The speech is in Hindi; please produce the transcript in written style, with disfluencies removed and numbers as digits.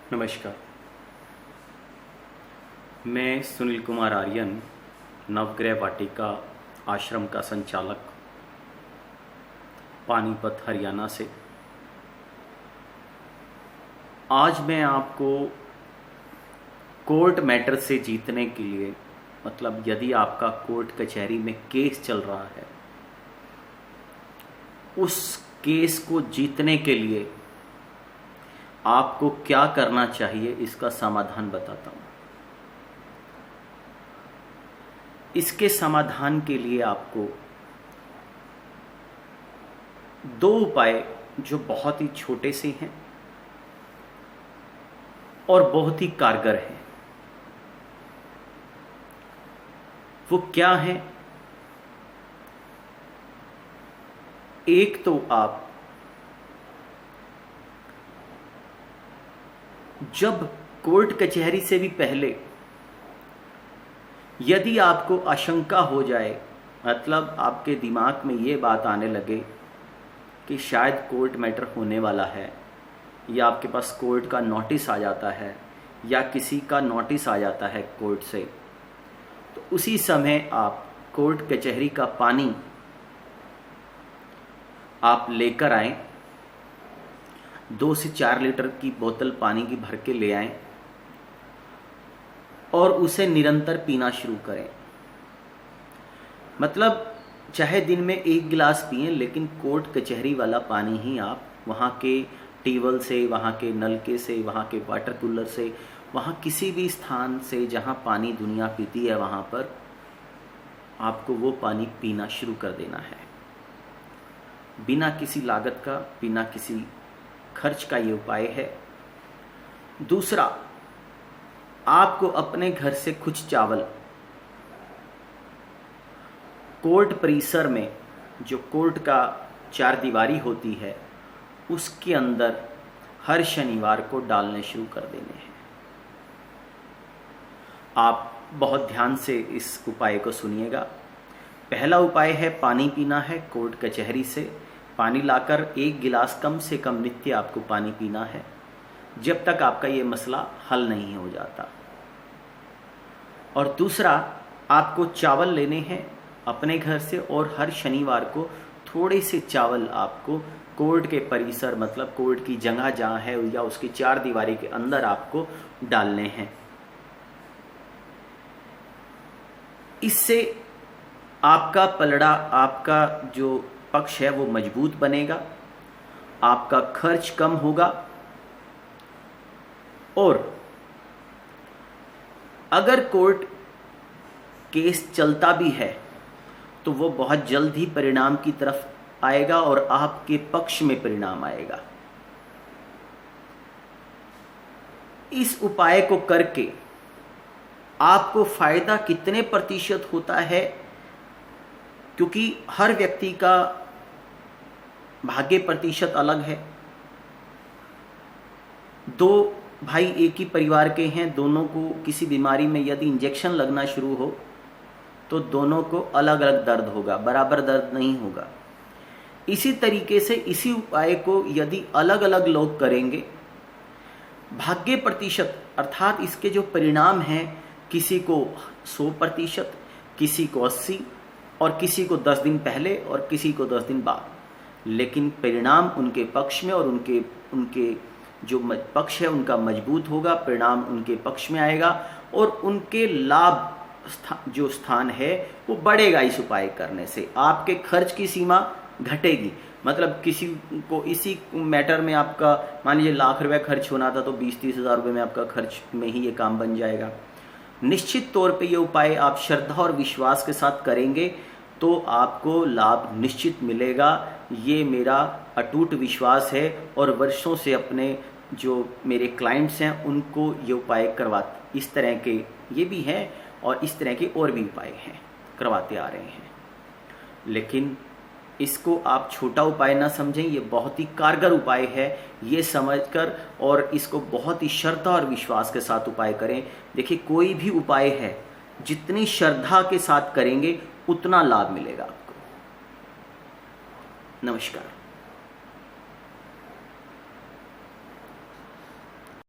नमस्कार। मैं सुनील कुमार आर्यन, नवग्रह वाटिका आश्रम का संचालक, पानीपत हरियाणा से। आज मैं आपको कोर्ट मैटर से जीतने के लिए, मतलब यदि आपका कोर्ट कचहरी में केस चल रहा है, उस केस को जीतने के लिए आपको क्या करना चाहिए, इसका समाधान बताता हूं। इसके समाधान के लिए आपको दो उपाय, जो बहुत ही छोटे से हैं और बहुत ही कारगर हैं, वो क्या है? एक तो आप जब कोर्ट कचहरी से भी पहले यदि आपको आशंका हो जाए, मतलब आपके दिमाग में ये बात आने लगे कि शायद कोर्ट मैटर होने वाला है, या आपके पास कोर्ट का नोटिस आ जाता है, या किसी का नोटिस आ जाता है कोर्ट से, तो उसी समय आप कोर्ट कचहरी का पानी आप लेकर आएं। 2 से 4 लीटर की बोतल पानी की भर के ले आएं और उसे निरंतर पीना शुरू करें। मतलब चाहे दिन में 1 गिलास पिएं, लेकिन कोर्ट कचहरी वाला पानी ही आप वहाँ के ट्यूबवेल से, वहाँ के नलके से, वहाँ के वाटर कूलर से, वहाँ किसी भी स्थान से जहाँ पानी दुनिया पीती है, वहाँ पर आपको वो पानी पीना शुरू कर देना है। बिना किसी लागत का, बिना किसी खर्च का ये उपाय है। दूसरा, आपको अपने घर से कुछ चावल कोर्ट परिसर में, जो कोर्ट का 4 दीवारी होती है, उसके अंदर हर शनिवार को डालने शुरू कर देने हैं। आप बहुत ध्यान से इस उपाय को सुनिएगा। पहला उपाय है, पानी पीना है कोर्ट कचहरी से। पानी लाकर 1 गिलास कम से कम नित्य आपको पानी पीना है, जब तक आपका ये मसला हल नहीं हो जाता। और दूसरा, आपको चावल लेने हैं अपने घर से, और हर शनिवार को थोड़े से चावल आपको कोर्ट के परिसर, मतलब कोर्ट की जगह जहाँ है या उसकी 4 दीवारी के अंदर आपको डालने हैं। इससे आपका पलड़ा, आपका जो पक्ष है वो मजबूत बनेगा, आपका खर्च कम होगा, और अगर कोर्ट केस चलता भी है तो वो बहुत जल्द ही परिणाम की तरफ आएगा और आपके पक्ष में परिणाम आएगा। इस उपाय को करके आपको फायदा कितने प्रतिशत होता है, क्योंकि हर व्यक्ति का भाग्य प्रतिशत अलग है। 2 भाई एक ही परिवार के हैं, दोनों को किसी बीमारी में यदि इंजेक्शन लगना शुरू हो तो दोनों को अलग अलग दर्द होगा, बराबर दर्द नहीं होगा। इसी तरीके से इसी उपाय को यदि अलग अलग लोग करेंगे, भाग्य प्रतिशत अर्थात इसके जो परिणाम हैं, किसी को 100%, किसी को 80, और किसी को 10 दिन पहले और किसी को 10 दिन बाद, लेकिन परिणाम उनके पक्ष में, और उनके जो पक्ष है उनका मजबूत होगा, परिणाम उनके पक्ष में आएगा, और उनके लाभ जो स्थान है वो बढ़ेगा। इस उपाय करने से आपके खर्च की सीमा घटेगी। मतलब किसी को इसी मैटर में आपका मान लीजिए ₹1,00,000 खर्च होना था, तो 20-30 हज़ार रुपये में आपका खर्च में ही ये काम बन जाएगा। निश्चित तौर पे ये उपाय आप श्रद्धा और विश्वास के साथ करेंगे तो आपको लाभ निश्चित मिलेगा। ये मेरा अटूट विश्वास है, और वर्षों से अपने जो मेरे क्लाइंट्स हैं उनको ये उपाय इस तरह के ये भी हैं, और इस तरह के और भी उपाय हैं, करवाते आ रहे हैं। लेकिन इसको आप छोटा उपाय ना समझें, ये बहुत ही कारगर उपाय है, ये समझकर, और इसको बहुत ही श्रद्धा और विश्वास के साथ उपाय करें। देखिए, कोई भी उपाय है, जितनी श्रद्धा के साथ करेंगे उतना लाभ मिलेगा आपको। नमस्कार।